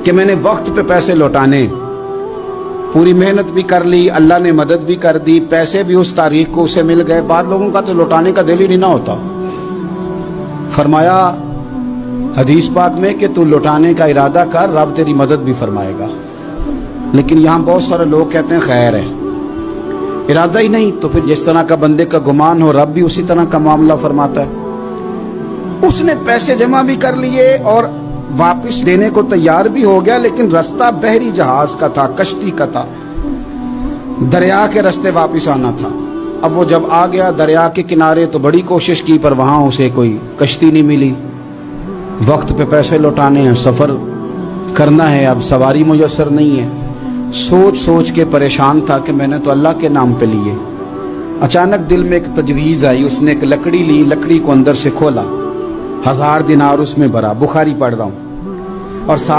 کہ میں نے وقت پہ پیسے لوٹانے، پوری محنت بھی کر لی، اللہ نے مدد بھی کر دی، پیسے بھی اس تاریخ کو اسے مل گئے، بعض لوگوں کا تو لوٹانے کا دل ہی نہیں نہ ہوتا۔ فرمایا حدیث پاک میں کہ تو لوٹانے کا ارادہ کر، رب تیری مدد بھی فرمائے گا۔ لیکن یہاں بہت سارے لوگ کہتے ہیں خیر ہے، ارادہ ہی نہیں، تو پھر جس طرح کا بندے کا گمان ہو رب بھی اسی طرح کا معاملہ فرماتا ہے۔ اس نے پیسے جمع بھی کر لیے اور واپس دینے کو تیار بھی ہو گیا، لیکن رستہ بحری جہاز کا تھا، کشتی کا تھا، دریا کے رستے واپس آنا تھا۔ اب وہ جب آ گیا دریا کے کنارے تو بڑی کوشش کی، پر وہاں اسے کوئی کشتی نہیں ملی۔ وقت پہ پیسے لوٹانے ہیں، سفر کرنا ہے، اب سواری میسر نہیں ہے، سوچ سوچ کے پریشان تھا کہ میں نے تو اللہ کے نام پہ لیے۔ اچانک دل میں ایک تجویز آئی، اس نے ایک لکڑی لی، لکڑی کو اندر سے کھولا، 1000 دینار اس میں بھرا، بخاری پڑھ رہا ہوں، اور ساتھ